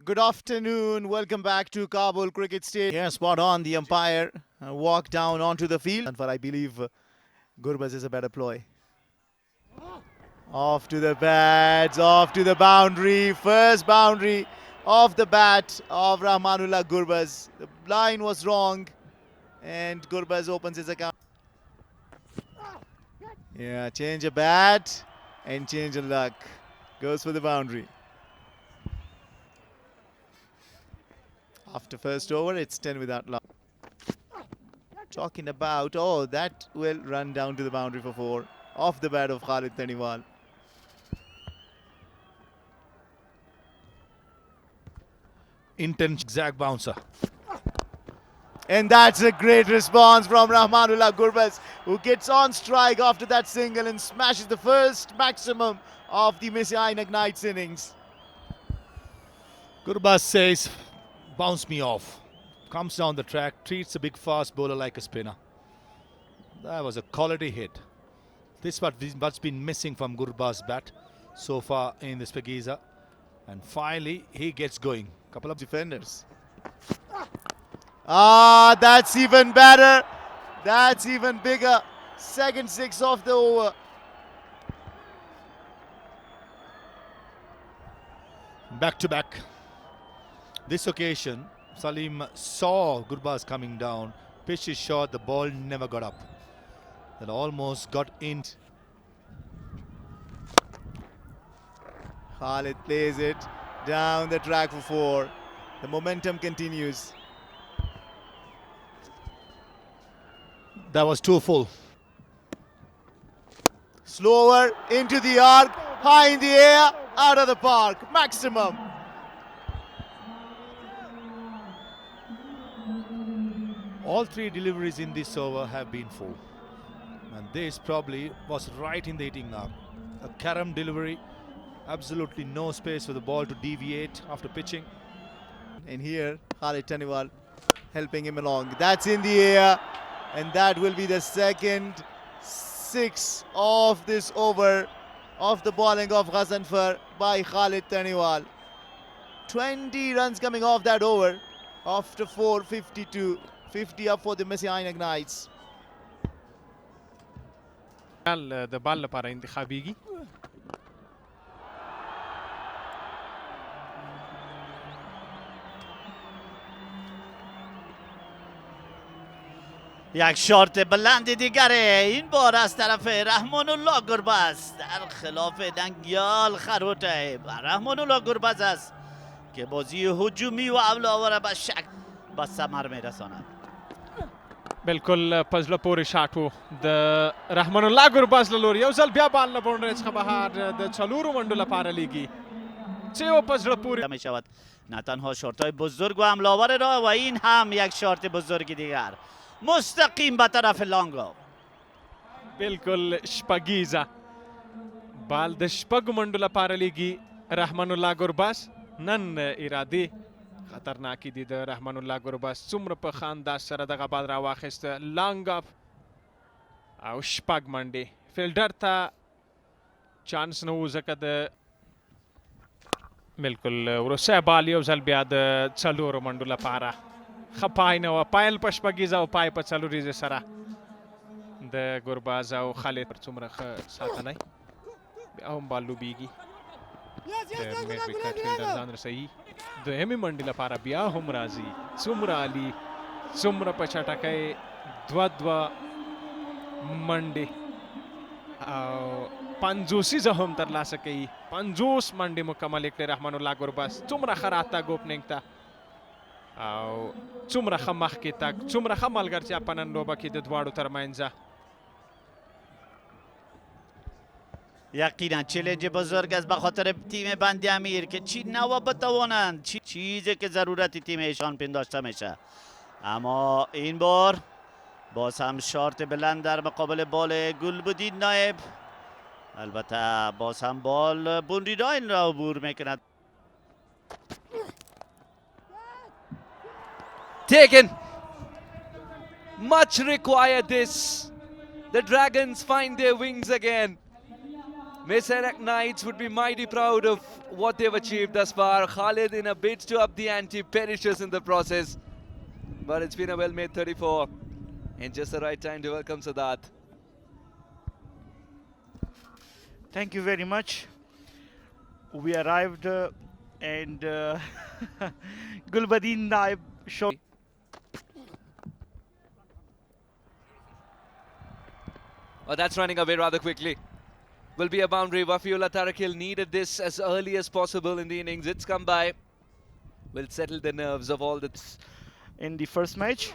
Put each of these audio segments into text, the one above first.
Good afternoon. Welcome back to Kabul Cricket Stadium. Here, spot on. The umpire walked down onto the field. And for I believe Gurbaz is a better ploy. Off to the bats, off to the boundary. First boundary off the bat of Rahmanullah Gurbaz. The line was wrong, and Gurbaz opens his account. Yeah, change of bat and change of luck. Goes for the boundary. After first over, it's 10 without luck. Talking about, oh, that will run down to the boundary for 4. Off the bat of Khalid Taniwal. Intense zag bouncer. And that's a great response from Rahmanullah Gurbaz, who gets on strike after that single and smashes the first maximum of the Messianic Knights innings. Gurbaz says, bounce me off. Comes down the track, treats a big fast bowler like a spinner. That was a quality hit. This is what's been missing from Gurbaz's bat so far in this Pakiza. And finally, he gets going. Couple of defenders. Ah, that's even better. That's even bigger. Second 6 of the over. back to back. This occasion, Salim saw Gurbaz coming down, pitched his shot, the ball never got up. It almost got in. Khalid plays it down the track for 4. The momentum continues. That was too full. Slower into the arc, high in the air, out of the park, maximum. All 3 deliveries in this over have been full. And this probably was right in the hitting arc. A carom delivery, absolutely no space for the ball to deviate after pitching. And here, Khalid Taniwal helping him along. That's in the air, and that will be the second 6 of this over of the bowling of Ghazanfar by Khalid Taniwal. 20 runs coming off that over after 4:52. 50 up for the Messianic Knights. د بال لپاره انتخابيږي. یک شارت بلند دیگره این بار از طرف رحمان الله گربز در خلاف دنگیال خروته رحمان الله گربز است که بازی هجومی و اولاوره به شک به ثمر میرساند. بالکل پزله پورې شاټ و د رحمان الله ګربز له لوري یو ځل بیا بال له باونډرۍ څخه بهر د 4 منډو لپاره لیږي چې یو پزله پورې می شود نه تنها شارت‌های بزرگ و حمله‌آور را و این هم یک شارت بزرگ دیگر مستقیم به طرف لانگو. بالکل شپږیزه بال د 6 منډو لپاره لیږي رحمان الله ګربز. نن ارادي خطرناکي دي د رحمان الله ګربز څومره په ښه انداز سره دغه بال راواخیسته لانګ اف او 6 منډې فیلډر ته چانس نه و ځکه د بالکل وروستی بال یو ځل بیا د 4 منډو لپاره ښه پای نه وه پایل په شپږیزه او پای په 4 سره د ګربز او خالد څومره ښه ساتنی بیا هم بال لوبیږي د میډ وکټ فیلډر ځان رسوي دویمې منډې لپاره بیا هم راځي څومره عالي څومره په چټکۍ 2 منډې او 50 هم ترلاسه کوي 50 منډې مکمل کړې رحمان الله ګربز څومره ښه راتګ اوپننګ ته او څومره ښه مخکې تګ څومره ښه ملګرتیا په نن لوبه کې د دواړو ترمنځ. یقینا چلنج بزرگ است به خاطر تیم بندی امیر که چی نوا بتوانند چیزی که ضرورت تیمشان پنداشته میشه. اما این بار باز هم شارت بلند در مقابل بال گلبدین نایب. البته باز هم بال بوندیراین را عبور میکند. Taken. Much required this. The Dragons find their wings again. Mesarak Knights would be mighty proud of what they've achieved thus far. Khalid, in a bid to up the ante, perishes in the process. But it's been a well-made 34. And just the right time to welcome Sadat. Thank you very much. We arrived and Gulbadin Naib showed. Oh, that's running away rather quickly. Will be a boundary. Wafiullah Tarakil needed this as early as possible in the innings. It's come by. Will settle the nerves of all that's In the first match.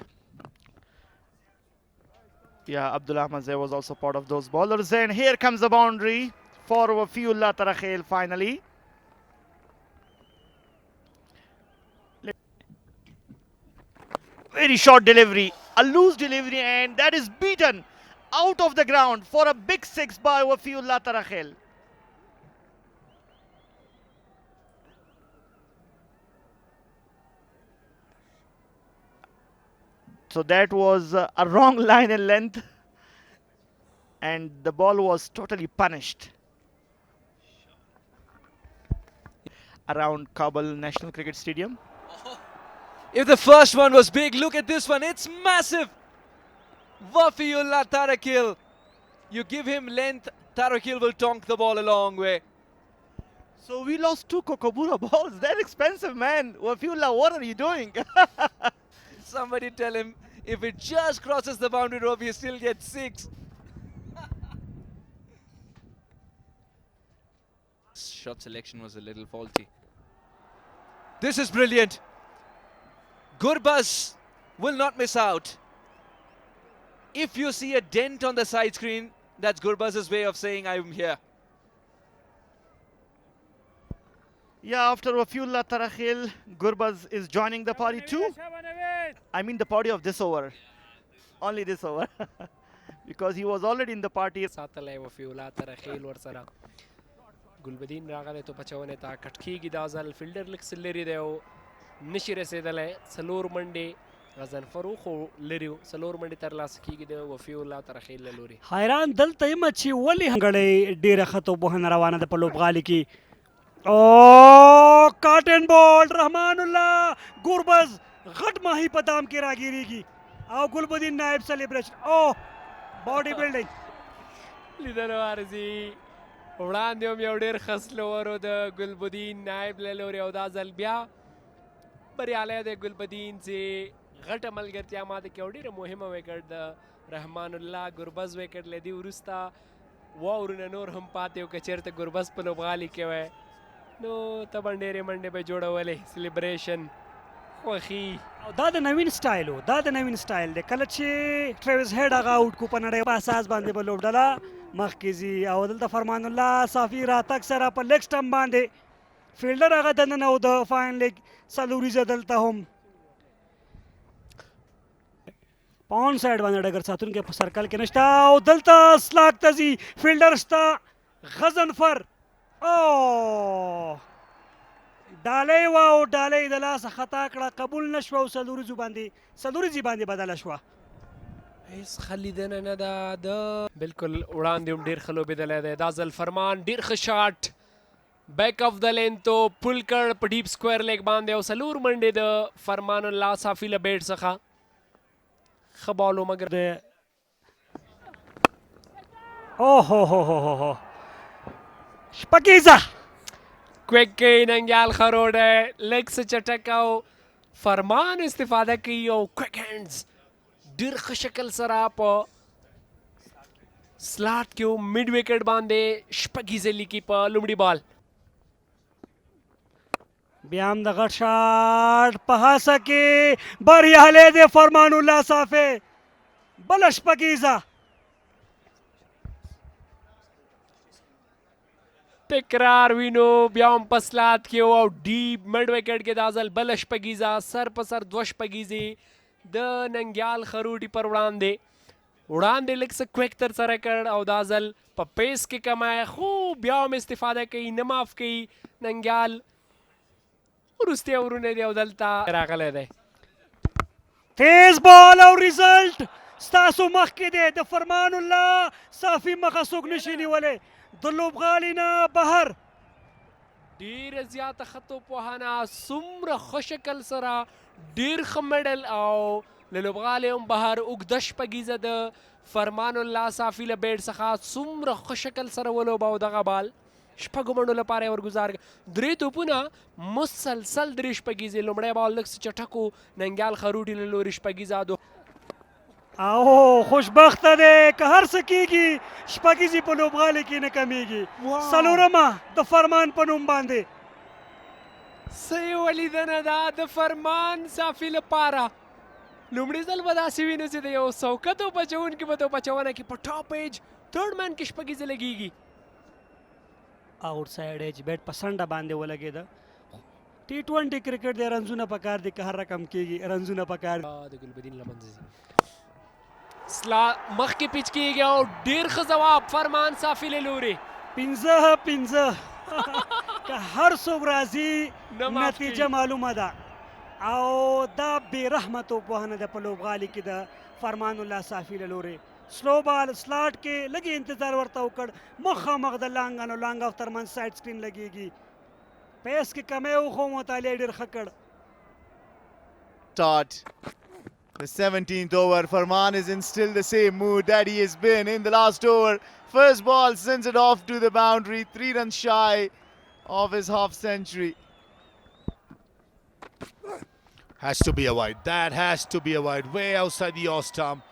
Yeah, Abdullah Mazay was also part of those bowlers. And here comes the boundary for Wafiullah Tarakil finally. Very short delivery, a loose delivery, and that is beaten out of the ground for a big six by Wafiullah Tarakil. So that was a wrong line and length, and the ball was totally punished. Around Kabul National Cricket Stadium. If the first one was big, look at this one. It's massive. Wafiullah Tarakil. You give him length, Tarakil will tonk the ball a long way. So we lost 2 Kokobura balls. They're expensive, man. Wafiullah, what are you doing? Somebody tell him if it just crosses the boundary rope, he still gets 6. Shot selection was a little faulty. This is brilliant. Gurbaz will not miss out. If you see a dent on the side screen, that's Gurbaz's way of saying I'm here. Yeah, after Wafiullah Tarakil, Gurbaz is joining the party too. I mean the party of this over. Only this over. Because he was already in the party. ساتلای وفیولا ترخیل ورسره ګلبدین راغلی تو بچونه تا کټ کیږي دا ځل فیلډر لږ څه لرې دی او نشي رسېدلی څلور منډې غضنفر خو لري و څلور منډې ترلاسه کیږي د وفیولا ترخیل له لوري حیران دلته یم چې ولې هنګړۍ ډېره ښه توپوهنه روانه ده په لوبغالي کې او کاټن بال رحمان الله ګوربز غټ ماهي په دام کې راګیریږي او ګلبدین نایب سلیبریشن او باډي بلډینګ لیدلو ارزي وړاندې هم یو ډېر ښه سلوور و د ګلبدین نایب له لوري او دا ځل بیا بریالی دی ګلبدین چې غټه ملګرتیا ماته کې یو ډېره مهمه وکټ د رحمان الله ګربز وکټ له دې وروسته واورونه نور هم پاتې و که چېرته ګربز په لوبغالي کې وی نو طبعا ډېرې منډې به جوړولې سلیبریشن خوښي او دا د نوین سټایل و دا د نوین سټایل دی کله چې ټریویس هیډ هغه آوټ کو په نړۍ په اساس باندې به لوبډله مخکې ځي او دلته فرمان الله صافي راتګ سره په لیګ سټمپ باندې فیلډر هغه دننه و د فاین لیګ څلوریزه دلته هم په آن سایډ باندې ډګر ساتونکی په سرکل کې نشته او دلته سلاک ته ځي فیلډر شته غضنفر او ډالۍ وه او ډالۍ د لاسه خطا کړه قبول نه شوه او څلوریزې باندې بدله شوه هیڅ ښه لیدنه نه ده د بلکل وړاندې هم ډېر ښه لوبېدلی دی دا ځل فرمان ډېر ښه شاټ بیک اف د لینتو پل کړ په ډیپ سکویر لیګ باندې او څلور منډې د فرمان الله صافي له بیټ څخه ښه بال و مګر اوهو شپږیزه کویک کوي ننګیال خروډ لږ څه چټک او فرمان استفاده کوي او کویک هینډز ډېر ښه شکل سره په سلاټ کې و میډ وکټ باندې شپږیزه لیکي په لومړي بال بیا هم د غټ شاټ په هڅه کې بریالی دی فرمان الله صافی بله شپږیزه تکرار وینو بیا هم په سلات کې او ډیپ میډ وکټ کې دا ځل بله شپږیزه سر په سر دوه شپږیزې د ننګیال خروټي پر وړاندې لږ څه کویک ترسره کړ او دا ځل په پیس کې کمای خو بیا هم استفاده کوي نه معاف کوي ننګیال وروستي اورونه دی او دلته راغلی دی تیز بال او ریزلټ ستاسو مخکې دی د فرمان الله صافي مخه څوک نشي نیولی د لوبغالي نه بهر. ډیره زیاته ښه توپوهنه، څومره ښه شکل سره، ډیر ښه میډل او له لوبغالي هم بهر اوږده شپږیزه د فرمان الله صافي له بیټ څخه څومره ښه شکل سره ولوباو دغه بال. شپږو منډو لپاره یې ورګزار درې توپونه مسلسل درې شپږیزې. لومړی بال لږ څه چټک و، ننګیال خروټي له لوري شپږیزه او خوشبخته دی که هر څه کېږي شپږیزې په لوبغالي کې نه کمیږي. څلورمه د فرمان په نوم باندې. صحیح ولیدنه ده د فرمان صافي لپاره. لومړي ځل به داسې وینو چې د یو څوکه توپ اچوونکي په توپ اچونه کې په ټاپ ایج تھرډ مین کې شپږیزه لګېږي. آؤٹ سایډ ایج بیټ په سنډه باندې ولګېده. T20 کرکټ دی، رنزونه پکار دي که هر رقم کېږي رنزونه پکار دي. د ګلبدین له منځه ځي، مخکې پیچ کېږي او ډېر ښه ځواب فرمان صافي له لوري. 15 که هر څوک راځي نه معاف نتیجه کېږي. معلومه ده او دا بې رحمه توپوهنه ده په لوبغالي کې د فرمان الله صافي له لوري. سلو بال سلاټ کې لږ انتظار ورته وکړ، مخامخ د لانګ او لانګ اف ترمنځ سایډ سکرین لګېږي. پیس کې کمی وخو مطالعه ډېر ښه کړ. Start the 17th over. Farman is in still the same mood that he has been in the last over. First ball sends it off to the boundary, 3 runs shy of his half century. Has to be a wide. That has to be a wide. Way outside the off stump.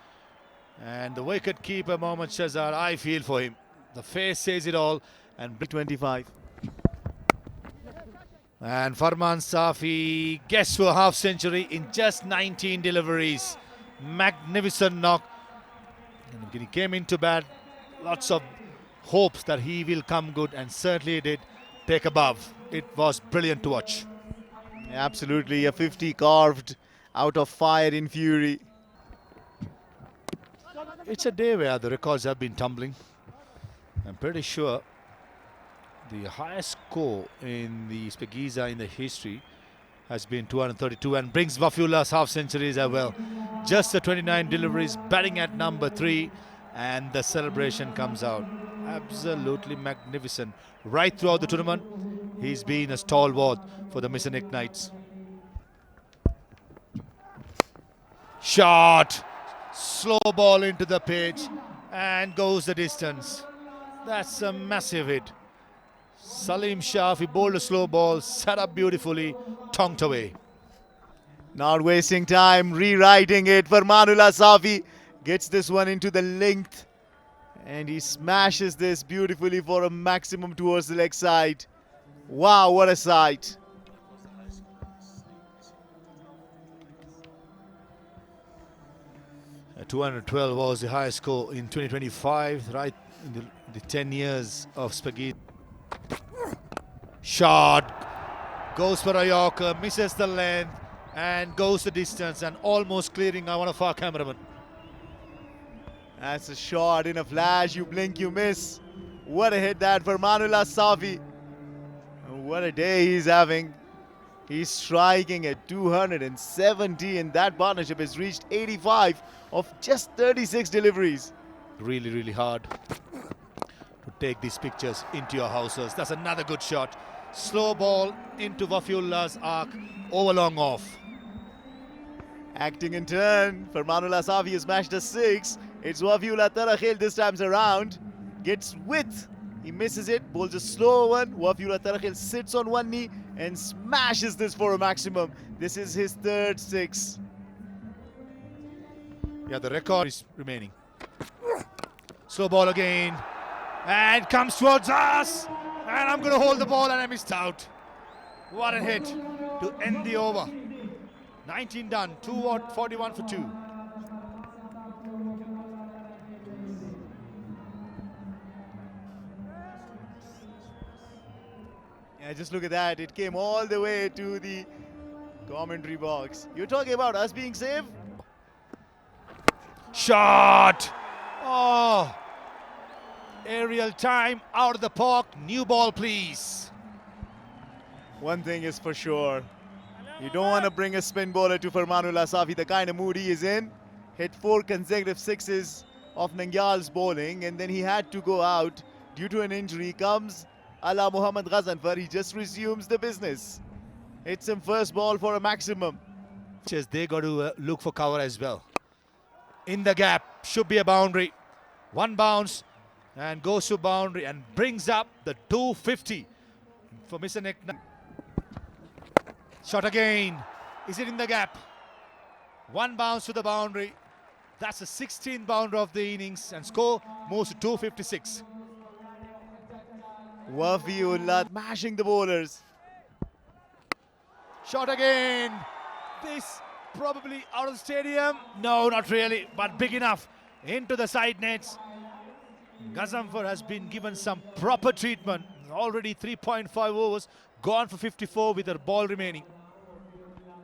And the wicket keeper Mohammad Shahzad, I feel for him. The face says it all. And 25. And Farman Safi gets to a half century in just 19 deliveries. Magnificent knock. And when he came into bat, lots of hopes that he will come good, and certainly did take above. It was brilliant to watch. Absolutely, a 50 carved out of fire in fury. It's a day where the records have been tumbling. I'm pretty sure the highest score in the Spegiza in the history has been 232 and brings Wafiullah's half centuries as well. Just the 29 deliveries, batting at number 3, and the celebration comes out. Absolutely magnificent. Right throughout the tournament, he's been a stalwart for the Misanik Knights. Shot! Slow ball into the pitch and goes the distance. That's a massive hit. Salim Shafi bowled a slow ball, set up beautifully, tonked away. Not wasting time, rewriting it. Farmanullah Safi gets this one into the length and he smashes this beautifully for a maximum towards the leg side. Wow, what a sight. Uh, 212 was the highest score in 2025, right in the 10 years of Spaghetti. Shot goes for a Yorker, misses the length and goes the distance and almost clearing one of our cameramen. That's a shot in a flash. You blink, you miss. What a hit that for Manullah Safi. What a day he's having. He's striking at 270 and that partnership has reached 85 of just 36 deliveries. Really, really hard to take these pictures into your houses. That's another good shot. Slow ball into Wafiullah's arc, over long off. Acting in turn, Farmanullah Safi has smashed a 6. It's Wafiullah Tarakhil this time around. Gets width. He misses it, bowls a slow one. Wafiullah Tarakhil sits on one knee and smashes this for a maximum. This is his third 6. Yeah, the record is remaining. Slow ball again. And comes towards us. And I'm going to hold the ball and I missed out. What a hit to end the over. 19 done, 41 for 2. Yeah, just look at that. It came all the way to the commentary box. You're talking about us being safe? Shot! Oh! Aerial time out of the park. New ball, please. One thing is for sure. You don't want to bring a spin bowler to Farmanullah Safi, the kind of mood he is in. Hit 4 consecutive 6s of Nangyal's bowling and then he had to go out due to an injury comes Ala Muhammad Ghazanfar. He just resumes the business. It's him first ball for a maximum. They got to look for cover as well. In the gap, should be a boundary. One bounce and goes to boundary and brings up the 250 for Mr. Nick. Shot again. Is it in the gap? One bounce to the boundary. That's the 16th bounder of the innings and score moves to 256. Wafiullah mashing the bowlers. Shot again. This probably out of the stadium. No, not really, but big enough into the side nets. Ghazanfar has been given some proper treatment. Already 3.5 overs, gone for 54 with a ball remaining.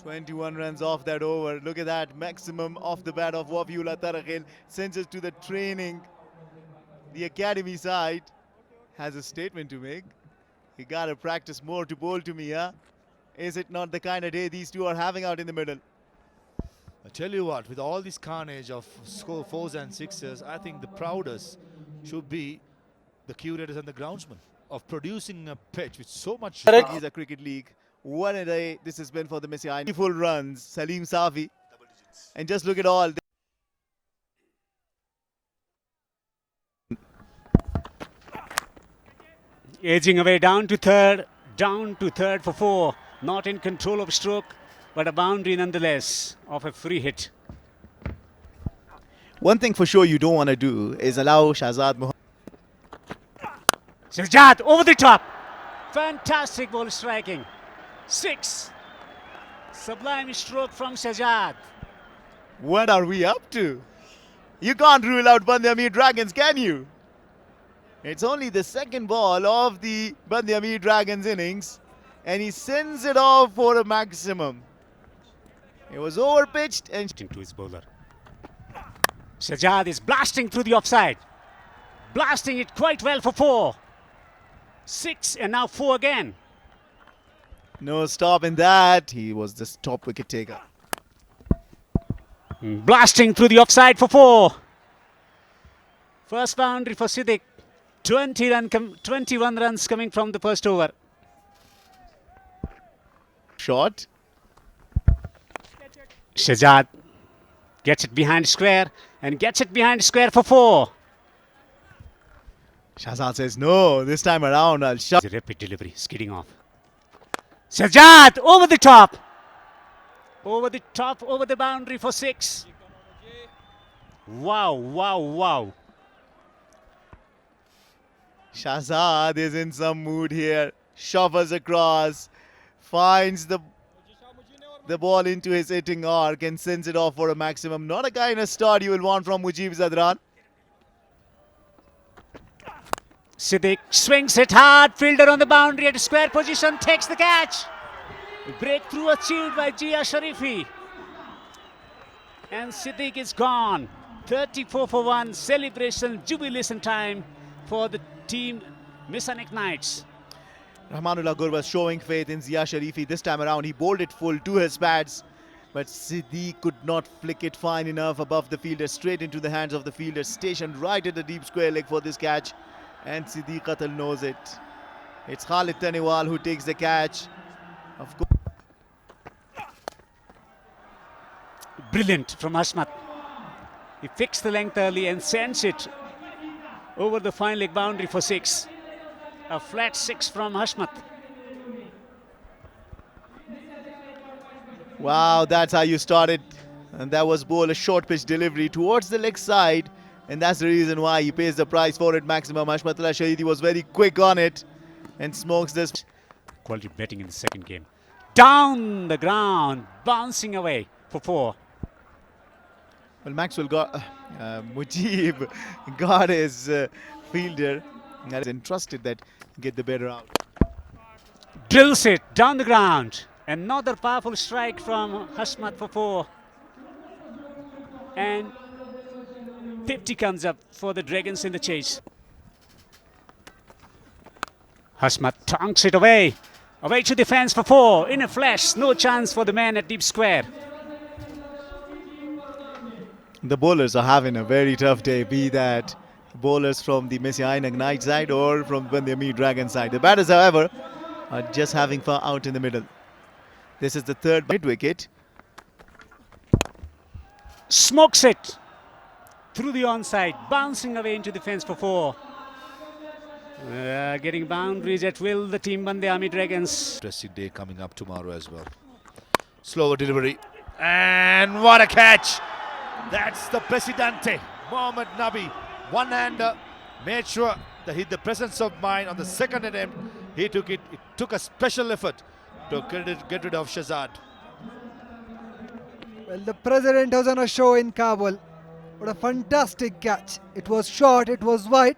21 runs off that over. Look at that, maximum off the bat of Wafiullah Tarakhil. Sends us to the training. The academy side has a statement to make. You gotta practice more to bowl to me, huh? Is it not the kind of day these two are having out in the middle? I tell you what, with all this carnage of score 4s and 6s, I think the proudest should be the curators and the groundsmen of producing a pitch with so much. It's a cricket league. What a day this has been for the Messiah. Full runs, Salim Safi. And just look at all. Edging away down to third for 4. Not in control of stroke, but a boundary nonetheless of a free hit. One thing for sure you don't want to do is allow Shahzad Muhammad. Shahzad over the top. Fantastic ball striking. 6. Sublime stroke from Shahzad. What are we up to? You can't rule out Bandiamir Dragons, can you? It's only the second ball of the Bandiamir Dragons innings, and he sends it off for a maximum. It was overpitched and Into his bowler. Shahzad is blasting through the offside. Blasting it quite well for 4. 6 and now 4 again. no stop in that. He was the top wicket taker. Blasting through the offside for 4. First boundary for Siddiq. 21 runs coming from the first over. Shot. Shahzad gets it behind square and gets it behind square for 4. Shahzad says, no, this time around I'll shut. The rapid delivery, skidding off. Shahzad over the top. Over the top, over the boundary for 6. Wow, wow, wow. Shahzad is in some mood here. Shuffles across. Finds the ball into his hitting arc and sends it off for a maximum. Not a kind of start you will want from Mujib Zadran. Siddiq swings it hard. Fielder on the boundary at square position takes the catch. Breakthrough achieved by Jia Sharifi. And Siddiq is gone. 34 for 1. Celebration, jubilation time for the team Misanik Knights. Rahmanullah Gurbaz showing faith in Zia Sharifi. This time around he bowled it full to his pads. But Siddiq could not flick it fine enough above the fielder. Straight into the hands of the fielder. Stationed right at the deep square leg for this catch. And Siddiq Qatal knows it. It's Khalid Taniwal who takes the catch. Of course. Brilliant from Hashmat. He fixed the length early and sends it over the fine leg boundary for 6. A flat 6 from Hashmat. Wow, that's how you started. And that was bowled a short pitch delivery towards the leg side. And that's the reason why he pays the price for it maximum. Hashmatullah Shahidi was very quick on it and smokes this. Quality batting in the second game. Down the ground, bouncing away for 4. Well, Maxwell got Mujib got his fielder and is entrusted that get the better out. Drills it down the ground. Another powerful strike from Hashmat for 4. And 50 comes up for the Dragons in the chase. Hashmat tonks it away. Away to the fence for 4. In a flash, no chance for the man at deep square. The bowlers are having a very tough day, be that bowlers from the Messianic Knight side or from Bandiami Dragon side. The batters, however, are just having fun out in the middle. This is the third mid-wicket. Smokes it through the onside, bouncing away into the fence for 4. Getting boundaries at will, the team Bandiami Dragons. Interesting day coming up tomorrow as well. Slower delivery. And what a catch! That's the Presidente, Mohammad Nabi. One-hander. Made sure that he had the presence of mind on the second attempt. He took it. It took a special effort to get rid of Shahzad. Well, the president was on a show in Kabul. What a fantastic catch. It was short, it was wide.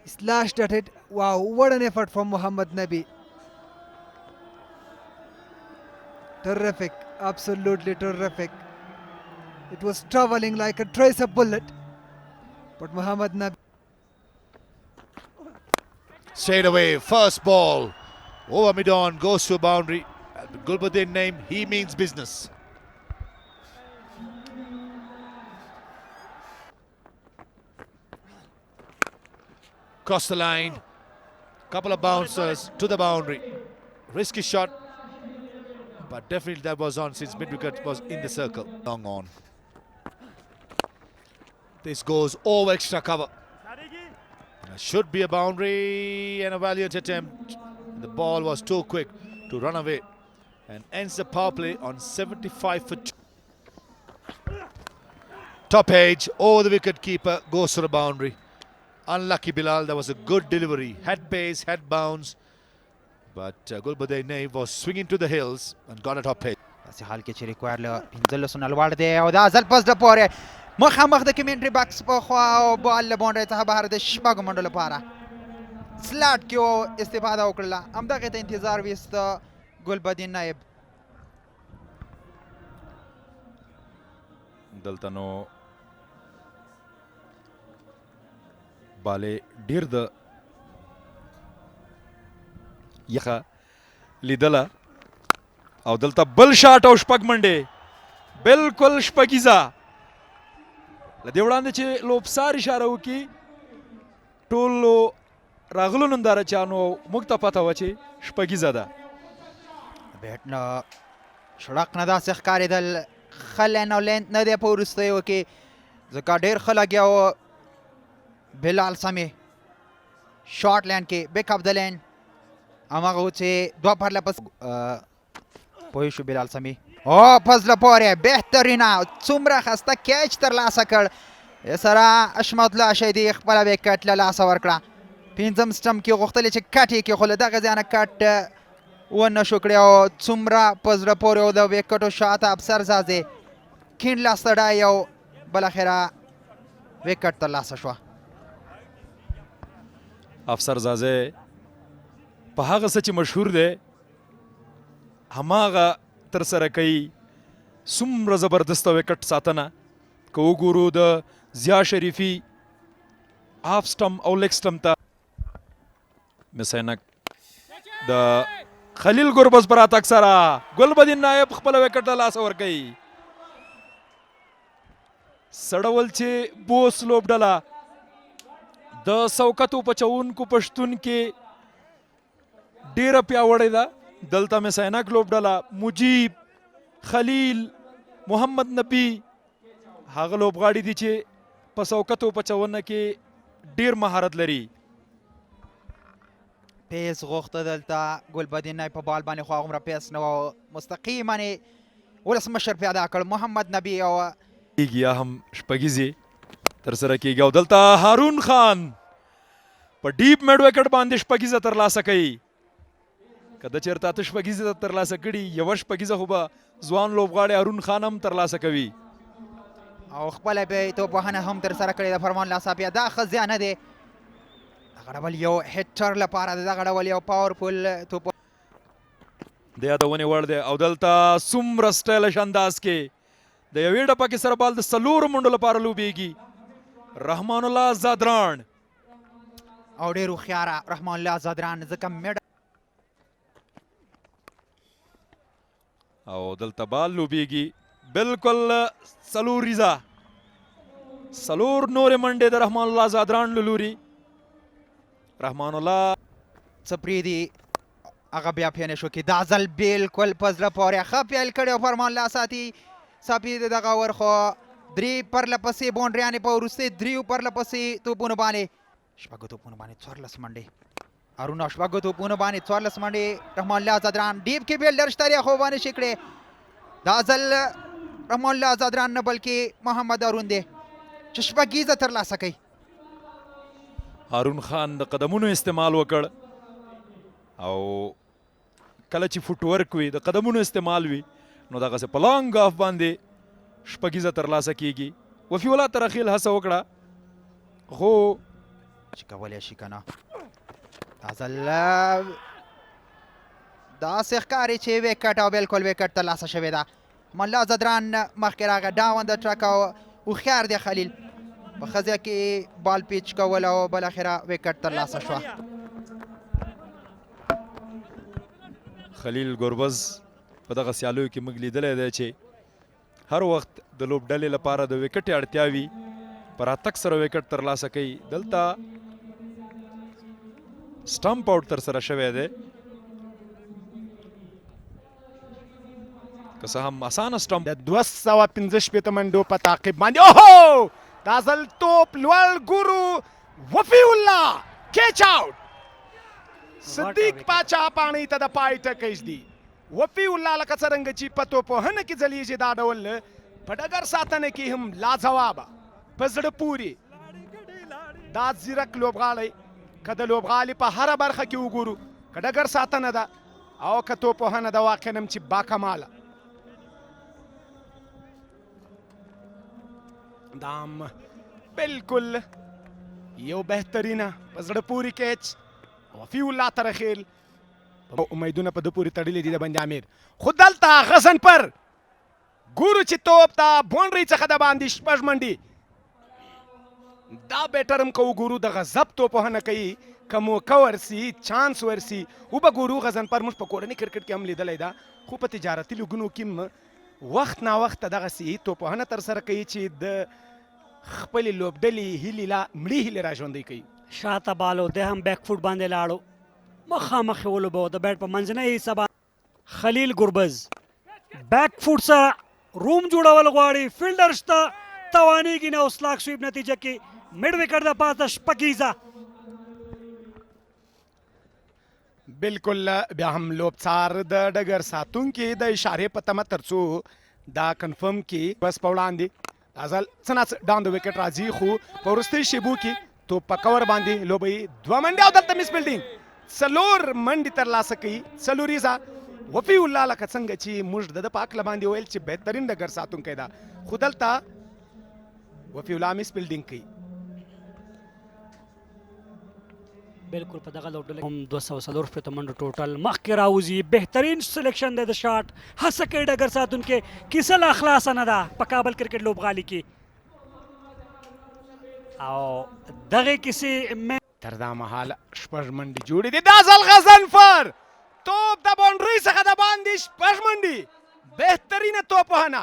He slashed at it. Wow, what an effort from Mohammad Nabi. Terrific, absolutely terrific. It was traveling like a tracer bullet. But Mohammad Nabi. Straight away, first ball. Over mid-on, goes to a boundary. Gulbuddin name, he means business. Cross the line. Couple of bouncers to the boundary. Risky shot. But definitely that was on since mid-wicket was in the circle. Long on. This goes over extra cover. Should be a boundary and a valiant attempt. The ball was too quick to run away and ends the power play on 75 for 2. Top edge over the wicket keeper, goes to the boundary. Unlucky Bilal, that was a good delivery. Had pace, had bounce. But Gulbuddin Naib was swinging to the hills and got a top edge. حال کې چې ریکوایر له 15 نه لوړ دی او دا ځل پس د پورې مخامخ د کمنټري باکس په خوا او بال له باونډري څخه بهر د شپږو منډو لپاره سلاټ کې استفاده وکړله همدغې ته انتظار ویست ګلبدین نایب دلته نو بالې ډېر د یخه لیدله او دلته بل شاټ او شپږ منډې بالکل شپږیزه له دې وړاندې چې لوبسار اشاره وکړي ټولو راغلو نندارچیانو موږ ته پته وه چې شپږیزه ده بیټ نه شړق نه داسې ښکارېدل ښه لین او لینت نه دی په وروستیو کې ځکه ډېر ښه لګیا و بلال سمې شارټ لین کې بیک اپ د لین هماغه و چې دوه پرله پس پوه شو بلال سمې او پس له پورې بهترینه څومره ښایسته کیچ ترلاسه کړ سره اشمت الله شیدي خپله ویکټ له لاسه ورکړه پنځم سټمپ کې غوښتل چې کټ یې کېښود له دغه ځایه نه کټ ونه شو کړی او څومره په زړه پورې و د ویکټو شاته افسر زازې کیڼ لاس ته ډای او بالاخره ویکټ ترلاسه شوه افسر زازې په هغه څه چې مشهور دی هماغه ترسره کوي څومره زبردسته ویکټ ساتنه که وګورو د ضیا شریفي هاف سټم او لیګ سټم ته مسینک د خلیل ګربز پر راتګ سره ګلبدین نایب خپله ویکټ له لاسه ورکوي سړول چې بوس لوبډله د سوکتو پچونکو پښتون کې ډیره پیاوړې ده دلته مې سینک لوبډله مجیب خلیل محمد نبی هغه لوبغاړي دي چې په سوکتو پچونه کې ډیر مهارت لري پیس غوښته دلته ګلبدین نایب په بال باندې خو هغومره پیس نه و مستقیما یې ولسمشر پیاده کړ محمد نبی او کېږي یا هم شپږیزې ترسره کېږي او دلته هارون خان په ډیپ میډ وکټ باندې شپږیزه ترلاسه کوي که د چېرته اته شپږیزې ترلاسه کړي یوه شپږیزه خو به ځوان لوبغاړی هارون خان هم ترلاسه کوي او خپله به یې توپوهنه هم ترسره کړې ده فرمان الله صافیه دا ښه زیان نه دی دغه ډول یو هیټر لپاره د دغه ډول یو پاورفول توپ د یادونې وړ دی او دلته څومره سټایلش انداز کې د یوې ډپکې سره بال د څلورو منډو لپاره لوبیږي رحمان الله زادران او ډېر هوښیاره رحمان الله زادران ځکه میډ او دلته بال لوبیږي بالکل څلوریزه سلور نورې منډې د رحمان الله زادران له لوري. رحمان الله څه پرېږدي هغه بیا فینش وکړي. دا ځل بالکل په زړه پورې ښه پیل کړی او فرمان الله ساتي ساپي د دغه اوور خو 3 پرله پسې باونډریانې په وروستۍ 3 پرله پسې توپونو باندې شپږو توپونو باندې 14 منډې ارونه شپږو توپونو باندې 14 منډې رحمان الله زادران ډیپ کې بیلډر شتریا خو باندې شي کړې. دا ځل رحمان الله زادران نه بلکې محمد هارون دی چې شپږیزه ترلاسه کوي. هارون خان د قدمونو استعمال وکړ او کله چې فوټ ورک وي د قدمونو استعمال وي نو دغسې په لانګ آف باندې شپږیزه ترلاسه کیږي. وفي الله ترخیل هڅه وکړه خو چې کولی شي که نه. دا ځل داسې ښکاري چې ویکټ او بالکل ویکټ ترلاسه شوې ده. رحمان الله زادران مخکې راغی ډاون د ټرک او هوښیار دی خلیل په ښه ځای کې بال پیچ کول او بالاخره ویکټ ترلاسه شوه. خلیل ګربز په دغه سیالیو کې موږ لیدلی دی چې هر وخت د لوبډلې لپاره د ویکټې اړتیا وي په راتګ سره ویکټ ترلاسه کوي. دلته سټمپ آوټ ترسره شوی دی که څه هم اسانه سټمپ. د 215 منډو په تعقیب باندې اوهو دا ځل توپ لوړ ګورو وفي الله کیچ آوټ. صدیق پاچا پاڼۍ ته د پای ټکی ږدي. وفي الله لکه څرنګه چې په توپوهنه کې ځلیږي دا ډول په ډګر ساتنه کې هم لاجوابه په زړه پورې دا ځیرک لوبغاړی که د لوبغالي په هره برخه کې وګورو که ډګر ساتنه ده او که توپوهنه ده واقعا هم چې باکماله. دا هم بالکل یو بهترینه په زړه پورې کیچ. وفي الله ترخیل امیدونه په ده پورې تړلي دي د بند امیر. خو دلته غزن پر ګورو چې توپ ته باونډرۍ څخه د باندې شپږ منډې دا بیټر هم که وګورو دغه ضبط توپوهنه کوي که موقع ورسي چانس ورسي وبه ګورو. غزن پر موږ په کورني کرکټ کې هم لیدلی ده خو په تجارتي لیګونو کې هم وخت ناوخته دغسې توپوهنه ترسره کوي چې د خپلې لوبډلې هیلې لا مړې هیلې را ژوندۍ کوي. شاته بالو دی هم بیک فوټ باندې لاړو مخامخ یې ولوبه د بیټ په منځنۍ حصه باندې خلیل ګربز بیک فوټ سره روم جوړول غواړي. فیلډر شته توانیږي نه او سلاک سویپ نتیجه کې مډ وکټ د پاسه شپږیزه. بالکل بیا هم لوبڅار د ډګر ساتونکي د اشارې په تمه تر څو دا کنفرم کړي بس په وړاندې دا ځل څه ناڅه ډاون د وکټ راځي خو په وروستۍ شیبو کې توپ په کور باندې لوبوي 2 منډې او دلته مس فیلډینګ 4 منډې ترلاسه کوي. 4 وفي الله لکه څنګه چې موږ د په عقله باندې ویل چې بهترین ډګر ساتونکی ده خو دلته وفي الله مس فیلډینګ کوي. بالکل په دغه لوبډله هم 240 منډو ټوټل مخکې راوځي. بهترین سلیکشن دی د شاټ هڅه کوي ډګر ساتونکي کیسه لا خلاصه نه ده په کابل کرکټ لوبغالي کې او دغه کیسې تر دا مهاله شپږ منډې جوړې دي. دا ځل غضنفر توپ د باونډرۍ څخه د باندې شپږ منډې بهترینه توپوهنه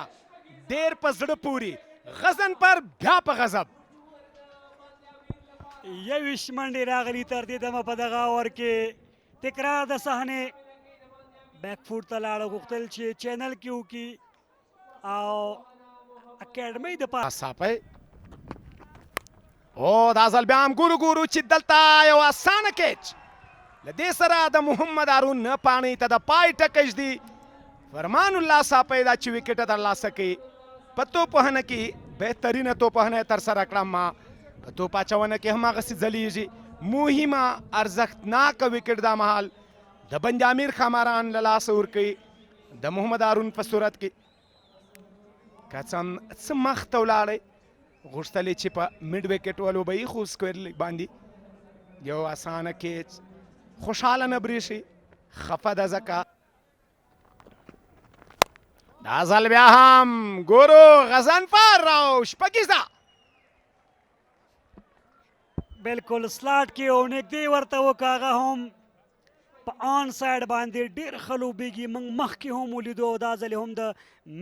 ډېر په زړه پورې. غضنفر بیا په غضب 21 منډې راغلي تر دې دمه په دغه اوور کې. تکرار د صحنې بیک فوټ ته لاړه غوښتل چې چینل کې وکړي او اکیډمۍ د پاسه او دا ځل بیا هم ګورو چې دلته یو اسانه کیچ له دې سره د محمد هارون پاڼۍ ته د پای ټکی ږدي. فرمان الله ساپی دا چې وکټه ترلاسه کوي. په توپوهنه کې بهترینه توپوهنه یې ترسره کړه. ما په توپ اچونه کې هم هغسې ځلیږي. مهمه ارزښتناکه وکټ دا مهال د بند امیر ښاماران له لاسه ورکوي د محمد هارون په صورت کې. که څه هم څه مخته ولاړی غوښتلې چې په میډ وکټ ولوبوي خو سکویر باندې یو اسانه کیچ خوشحاله نه برېښي خفه ده ځکه. دا ځل بیا هم ګورو غضنفر او شپږیزه بالکل سلاټ کې او نږدې ورته وکړه. هغه هم په آن سایډ باندې ډېر ښه لوبېږي. موږ مخکې هم ولیدو دا ځل هم د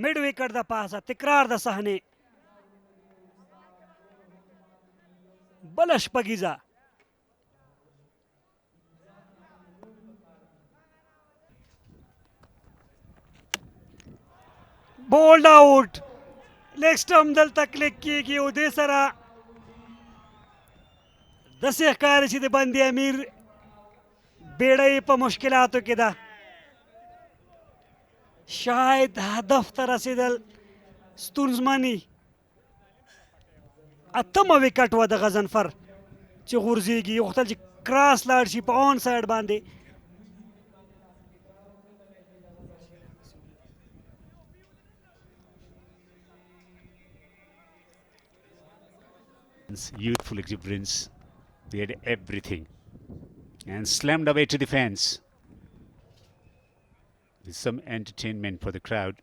میډ وکټ د پاسه تکرار د صحنې بله شپږیزه. بولډ آوټ. لیګ سټمپ دلته کلیک کیږي او دې سره داسې ښکاري چې د بند امیر بیړه یې په مشکلاتو کې ده. شاید هدف ته رسېدل ستونزمني. اتمه وکټ وه د غضنفر چې غورځېږي. یې غوښتل چې کراس لاړ شي په آن سایډ باندې. Youthful exuberance, they had everything and slammed away to the fence with some entertainment for the crowd.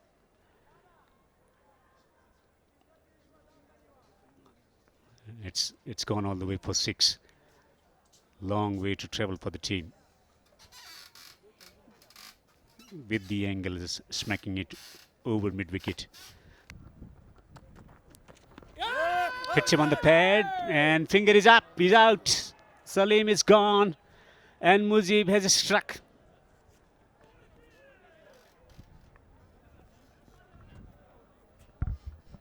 It's gone all the way for 6. Long way to travel for the team. With the angle is smacking it over mid-wicket. Hits him on the pad and finger is up, he's out. Salim is gone and Mujib has struck.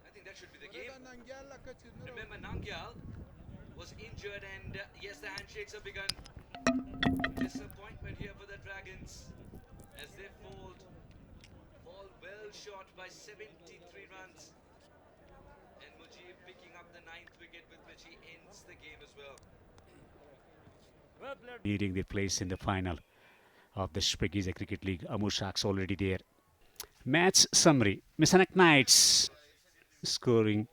I think that should be the game. Remember, Nangyal was injured, and yes, the handshakes have begun. Disappointment here for the Dragons as they fall well short by 73 runs. And Mujib picking up the 9th wicket with which he ends the game as well. Leading their place in the final of the Shpagiza Cricket League. Amur Shak's already there. Match summary. Misanak Knights scoring